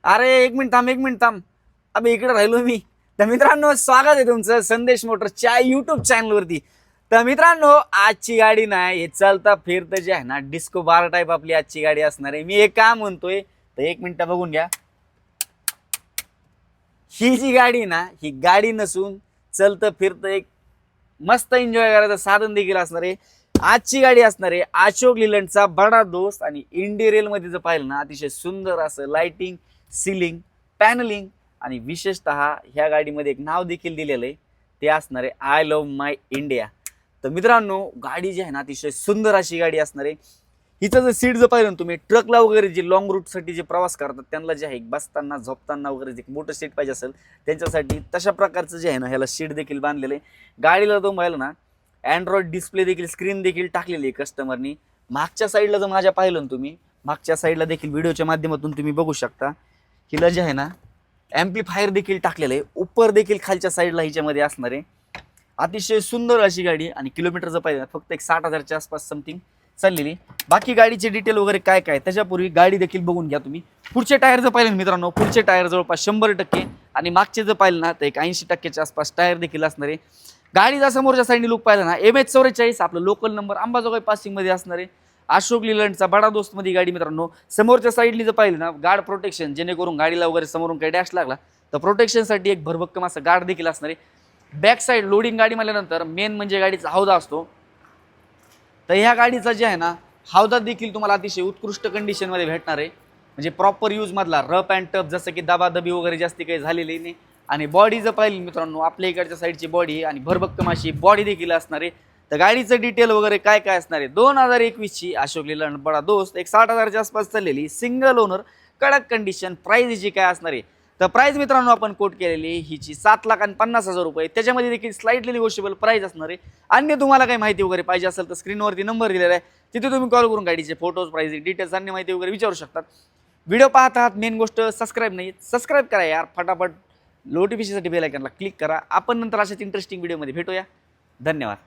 अरे एक मिनिट थांब, एक मिनिट थांब. अबे इकडे राहिलो मी. तर मित्रांनो, स्वागत आहे तुमचं संदेश मोटर्सच्या युट्यूब चॅनलवरती. तर मित्रांनो, आजची गाडी नाही, हे चालता फिरतं जे आहे ना, डिस्को बार टाईप आपली आजची गाडी असणार आहे. मी एक काम म्हणतोय, तर एक मिनिट बघून घ्या. ही जी गाडी ना, ही गाडी नसून चलतं फिरतं एक मस्त एन्जॉय करायचं साधन देखील असणार आहे. आजची गाडी असणार आहे अशोक लीलंडचा बडा दोस्त. आणि इंटिरियल मध्ये जर पाहिलं ना, अतिशय सुंदर असं लाइटिंग, सिलिंग, पॅनलिंग आणि विशेषतः ह्या गाडीमध्ये एक नाव देखील दिलेलं आहे, ते असणार आहे आय लव्ह माय इंडिया. तर मित्रांनो, गाडी जी आहे ना, अतिशय सुंदर अशी गाडी असणार आहे. हिचं जर सीट जर पाहिलं ना तुम्ही, ट्रकला वगैरे जे लॉंग रूटसाठी जे प्रवास करतात त्यांना जे आहे बसताना झोपताना वगैरे जे मोठं सीट पाहिजे असेल त्यांच्यासाठी तशा प्रकारचं जे आहे ना, ह्याला सीट देखील बांधलेलं आहे. गाडीला तो पाहिलं ना, अँड्रॉइड डिस्प्ले देखील, स्क्रीन देखील टाकलेली आहे कस्टमरनी. मागच्या साईडला जर माझ्या पाहिलं ना तुम्ही, मागच्या साईडला देखील व्हिडिओच्या माध्यमातून तुम्ही बघू शकता, हिला जे आहे ना ॲम्प्लिफायर देखील टाकलेलं आहे. उपर देखील खालच्या साईडला हिच्यामध्ये असणार आहे. अतिशय सुंदर अशी गाडी. आणि किलोमीटर जर पाहिजे फक्त एक 60,000च्या आसपास समथिंग चाललेली. बाकी गाडीचे डिटेल वगैरे काय काय त्याच्यापूर्वी गाडी देखील बघून घ्या तुम्ही. पुढचे टायर जर पाहिले मित्रांनो, पुढचे टायर जवळपास 100% आणि मागचे जर पाहिलं ना, तर एक 80%च्या आसपास टायर देखील असणार आहे. गाडीचा समोरच्या साईडने लुक पाहिला ना, MH44 आपलं लोकल नंबर अंबाजोगाई पासिंग मध्ये असणार आहे. अशोक लीलंडचा बडा दोस्त मध्ये गाडी मित्रांनो. समोरच्या साईडनी जर पाहिलं ना, गार्ड प्रोटेक्शन, जेणेकरून गाडीला वगैरे समोरून काही डॅश लागला तर प्रोटेक्शनसाठी एक भरभक्कम असं गार्ड देखील असणार आहे. बॅक साईड लोडिंग गाडी म्हणल्यानंतर मेन म्हणजे गाडीचा हौदा असतो. तर ह्या गाडीचा जे आहे ना, हौदा देखील तुम्हाला अतिशय उत्कृष्ट कंडिशनमध्ये भेटणार आहे. म्हणजे प्रॉपर यूज मधला, रफ अँड टफ, जसं की दबादबी वगैरे जास्ती काही झालेली नाही. आणि बॉडी जर पाहिली मित्रांनो, आपल्या इकडच्या साईडची बॉडी आणि भरभक्कम अशी बॉडी देखील असणार आहे. तर गाडीचं डिटेल वगैरे काय काय असणार आहे, 2021ची अशोक लीलंड बडा दोस्त, एक 60,000च्या आसपास चाललेली, सिंगल ओनर, कडक कंडिशन. प्राइस हिची काय असणार आहे, तर प्राइस मित्रांनो आपण कोट केलेली हिची 7,50,000 रुपये. त्याच्यामध्ये देखील स्लाइटली निगोशिएबल प्राइस असणार आहे. अन्य तुम्हाला काही माहिती वगैरे पाहिजे असेल तर स्क्रीनवरती नंबर दिलेला आहे, तिथे तुम्ही कॉल करून गाडीचे फोटोज, प्राइस, डिटेल्स, अन्य माहिती वगैरे विचारू शकतात. व्हिडिओ पाहत आहात, मेन गोष्ट सबस्क्राईब नाही, सबस्क्राईब करा यार फटाफट. नोटिफिकेशनसाठी बेल आयकॉनला क्लिक करा. आपण नंतर अशाच इंटरेस्टिंग व्हिडिओमध्ये भेटूया. धन्यवाद.